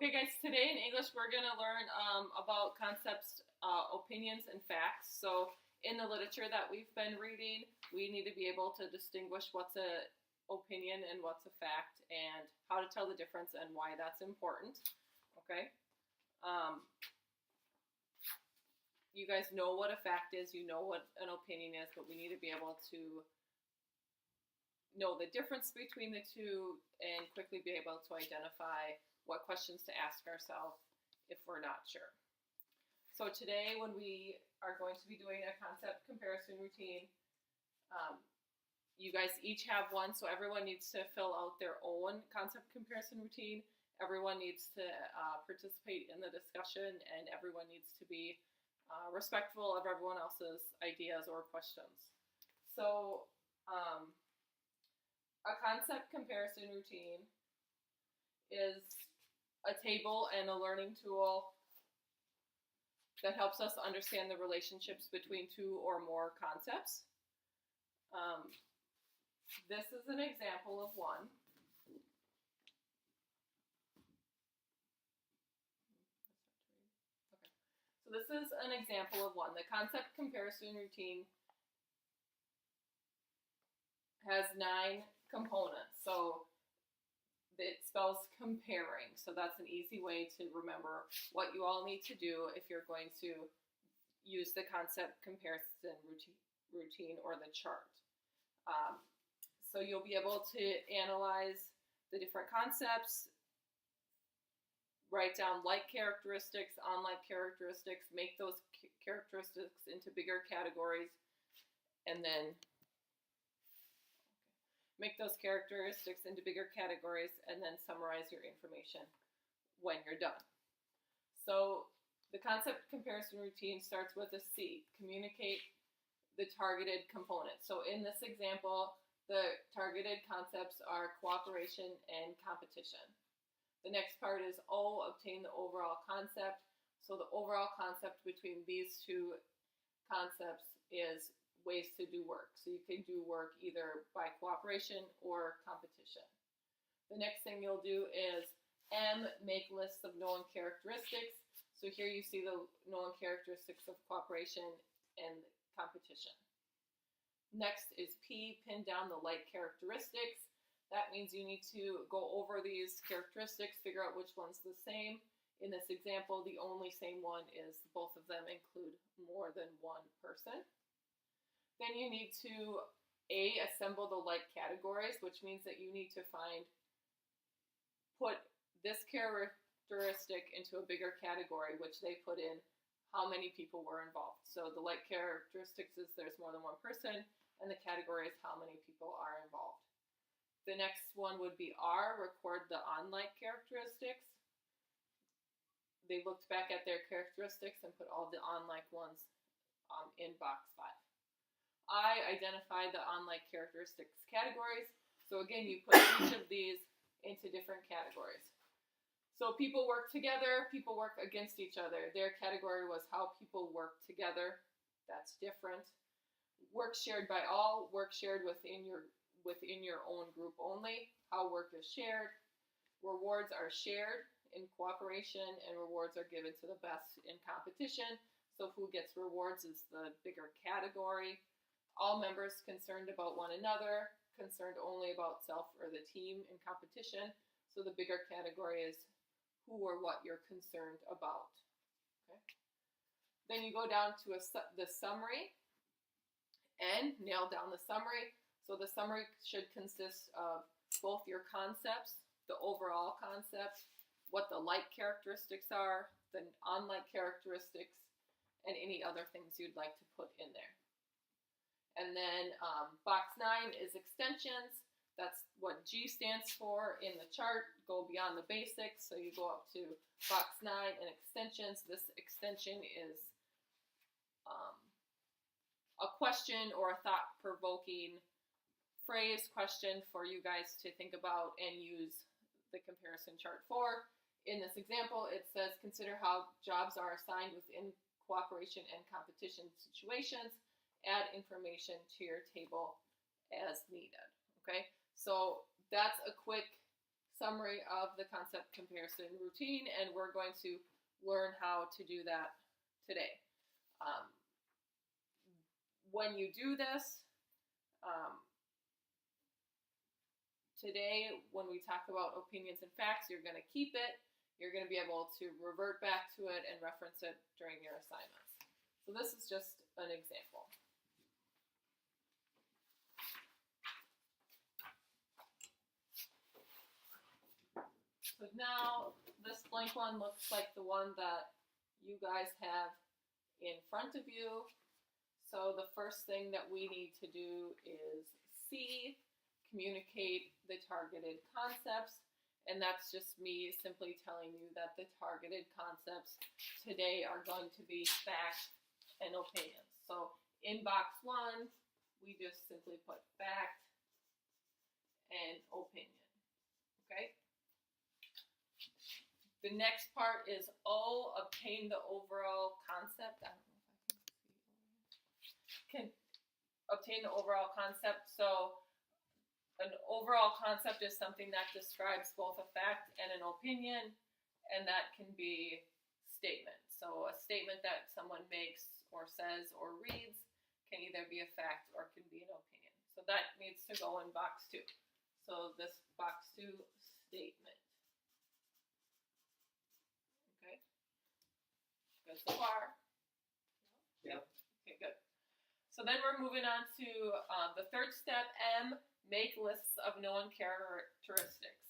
Okay guys, today in English we're going to learn about concepts, opinions, and facts. So in the literature that we've been reading, we need to be able to distinguish what's an opinion and what's a fact, and how to tell the difference and why that's important. Okay? You guys know what a fact is, you know what an opinion is, but we need to be able to know the difference between the two and quickly be able to identify what questions to ask ourselves if we're not sure. So today when we are going to be doing a concept comparison routine, you guys each have one, so everyone needs to fill out their own concept comparison routine. Everyone needs to participate in the discussion, and everyone needs to be respectful of everyone else's ideas or questions. So a concept comparison routine is a table and a learning tool that helps us understand the relationships between two or more concepts. This is an example of one. Okay. So this is an example of one. The concept comparison routine has 9 components. So it spells comparing, so that's an easy way to remember what you all need to do if you're going to use the concept comparison routine or the chart. So you'll be able to analyze the different concepts, write down like characteristics, unlike characteristics, make those characteristics into bigger categories, and then make those characteristics into bigger categories, and then summarize your information when you're done. So the concept comparison routine starts with a C, communicate the targeted components. So in this example, the targeted concepts are cooperation and competition. The next part is O, obtain the overall concept. So the overall concept between these two concepts is ways to do work. So you can do work either by cooperation or competition. The next thing you'll do is M, make lists of known characteristics. So here you see the known characteristics of cooperation and competition. Next is P, pin down the like characteristics. That means you need to go over these characteristics, figure out which one's the same. In this example, the only same one is both of them include more than one person. Then you need to A, assemble the like categories, which means that you need to put this characteristic into a bigger category, which they put in how many people were involved. So the like characteristics is there's more than one person, and the category is how many people are involved. The next one would be R, record the unlike characteristics. They looked back at their characteristics and put all the unlike ones in box 5. I identify the unlike characteristics categories. So again, you put each of these into different categories. So people work together, people work against each other. Their category was how people work together. That's different. Work shared by all, work shared within your own group only. How work is shared. Rewards are shared in cooperation, and rewards are given to the best in competition. So who gets rewards is the bigger category. All members concerned about one another, concerned only about self or the team in competition. So the bigger category is who or what you're concerned about. Okay. Then you go down to the summary and nail down the summary. So the summary should consist of both your concepts, the overall concept, what the like characteristics are, the unlike characteristics, and any other things you'd like to put in there. And then box 9 is extensions. That's what G stands for in the chart. Go beyond the basics. So you go up to box 9 and extensions. This extension is a question or a thought-provoking phrase, question for you guys to think about and use the comparison chart for. In this example, it says, consider how jobs are assigned within cooperation and competition situations. Add information to your table as needed. Okay, so that's a quick summary of the concept comparison routine, and we're going to learn how to do that today. When you do this, today when we talk about opinions and facts, you're going to keep it. You're going to be able to revert back to it and reference it during your assignments. So this is just an example. So now this blank one looks like the one that you guys have in front of you. So the first thing that we need to do is C, communicate the targeted concepts. And that's just me simply telling you that the targeted concepts today are going to be fact and opinions. So in box 1, we just simply put fact and opinion. Okay? The next part is O, obtain the overall concept. I don't know if I can see. Can obtain the overall concept. So an overall concept is something that describes both a fact and an opinion, and that can be statement. So a statement that someone makes or says or reads can either be a fact or can be an opinion. So that needs to go in box 2. So this box 2, statement. Okay. Good so far? Yep. Okay, good. So then we're moving on to the third step, M, make lists of known characteristics.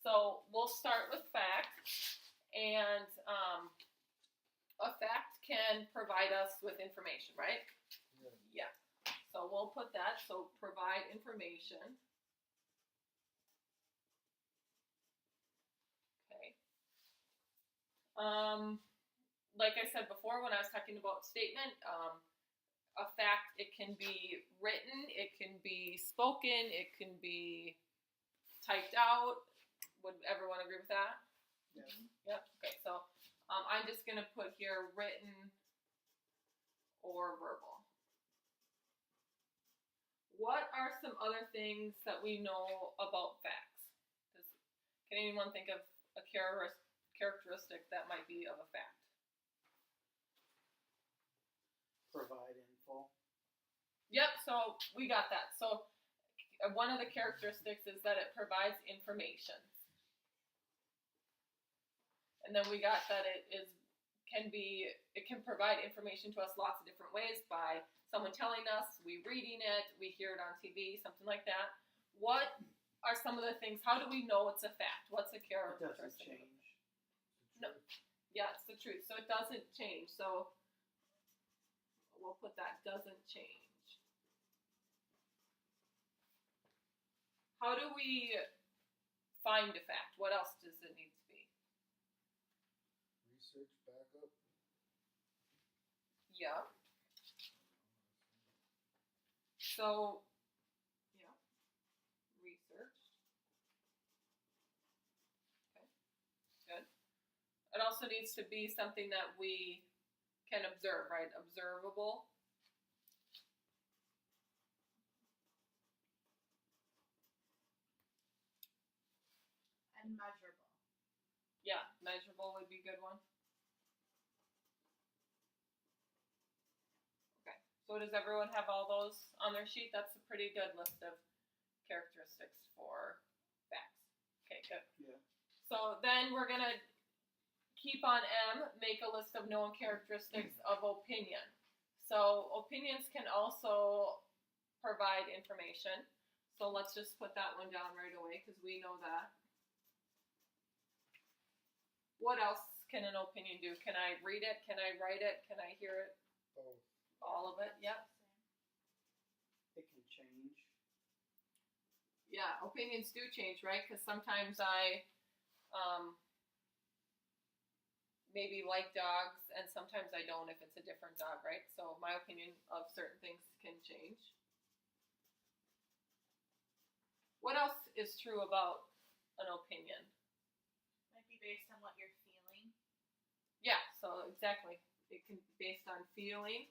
So we'll start with fact, and a fact can provide us with information, right? Yeah. So we'll put that, so provide information. Okay. Like I said before when I was talking about statement, a fact, it can be written, it can be spoken, it can be typed out. Would everyone agree with that? Yes. Yep. Okay, so I'm just going to put here written or verbal. What are some other things that we know about facts? Can anyone think of a characteristic that might be of a fact? Provide info. Yep, so we got that. So one of the characteristics is that it provides information. And then we got that it can provide information to us lots of different ways by someone telling us, we reading it, we hear it on TV, something like that. What are some of the things, how do we know it's a fact? What's a characteristic? It doesn't change. No. Yeah, it's the truth. So it doesn't change. So we'll put that doesn't change. How do we find a fact? What else does it need to be? Research backup. Yeah. So, yeah, research. Okay, good. It also needs to be something that we can observe, right? Observable. And measurable. Yeah, measurable would be a good one. Okay, so does everyone have all those on their sheet? That's a pretty good list of characteristics for facts. Okay, good. Yeah. So then we're going to keep on M, make a list of known characteristics of opinion. So opinions can also provide information. So let's just put that one down right away because we know that. What else can an opinion do? Can I read it? Can I write it? Can I hear it? Both. All of it? Yep. It can change. Yeah, opinions do change, right? Because sometimes I maybe like dogs, and sometimes I don't if it's a different dog, right? So my opinion of certain things can change. What else is true about an opinion? Might be based on what you're feeling. Yeah, so exactly. It can be based on feeling,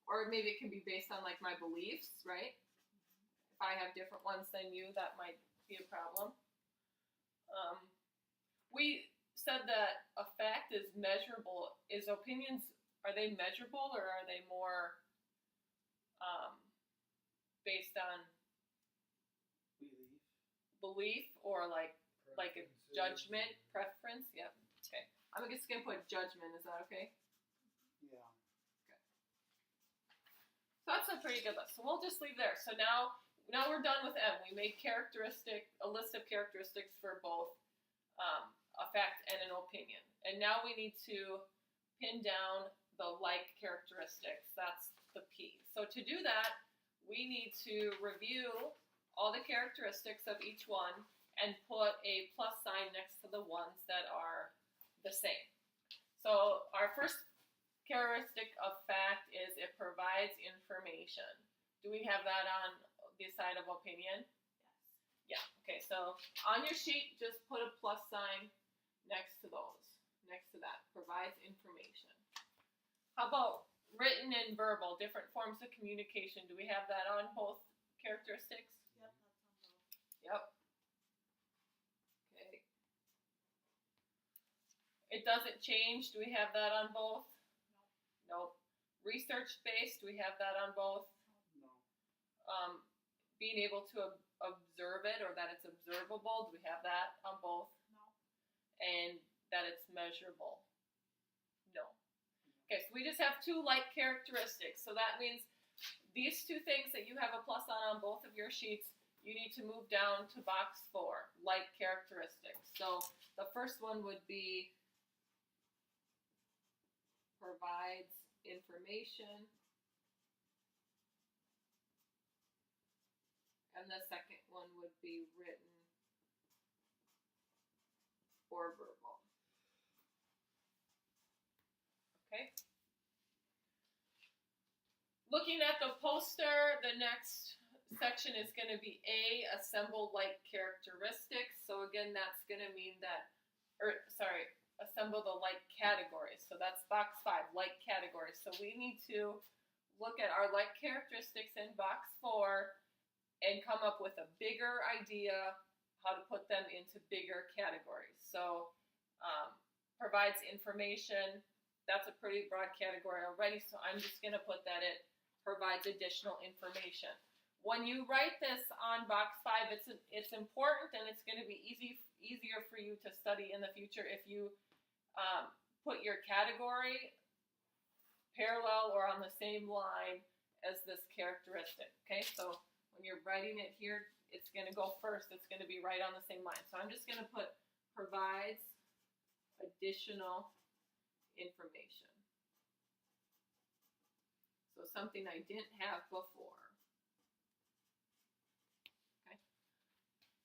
or maybe it can be based on like my beliefs, right? If I have different ones than you, that might be a problem. We said that a fact is measurable. Is opinions, are they measurable or are they more based on belief or like a judgment, preference? Yep. Okay. I'm just gonna put judgment. Is that okay? Yeah. So that's a pretty good list. So we'll just leave there. So now we're done with M. We made a list of characteristics for both a fact and an opinion. And now we need to pin down the like characteristics. That's the P. So to do that, we need to review all the characteristics of each one and put a plus sign next to the ones that are the same. So our first characteristic of fact is it provides information. Do we have that on the side of opinion? Yes. Yeah. Okay, so on your sheet, just put a plus sign next to those. Next to that, provides information. How about written and verbal, different forms of communication? Do we have that on both characteristics? Yep, that's on both. Yep. Okay. It doesn't change. Do we have that on both? Nope. Research-based, do we have that on both? No. Being able to observe it or that it's observable, do we have that on both? No. And that it's measurable? No. Okay, so we just have two like characteristics. So that means these two things that you have a plus on both of your sheets, you need to move down to box 4, like characteristics. So the first one would be provides information. And the second one would be written or verbal. Okay. Looking at the poster, the next section is going to be A, assemble like characteristics. So again, that's going to mean that, assemble the like categories. So that's box 5, like categories. So we need to look at our like characteristics in box 4 and come up with a bigger idea how to put them into bigger categories. So provides information. That's a pretty broad category already, so I'm just going to put that it provides additional information. When you write this on box 5, it's important and it's going to be easier for you to study in the future if you put your category parallel or on the same line as this characteristic. Okay, so when you're writing it here, it's going to go first. It's going to be right on the same line. So I'm just going to put provides additional information. So something I didn't have before. Okay.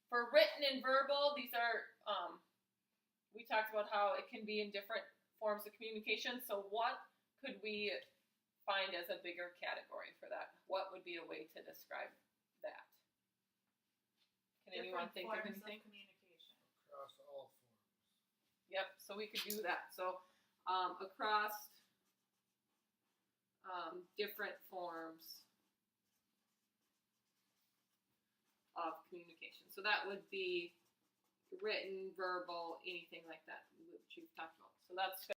For written and verbal, these are, we talked about how it can be in different forms of communication. So what could we find as a bigger category for that? What would be a way to describe that? Can anyone think of anything? Of communication. Across all forms. Yep, so we could do that. So across different forms of communication. So that would be written, verbal, anything like that, which you've talked about. So that's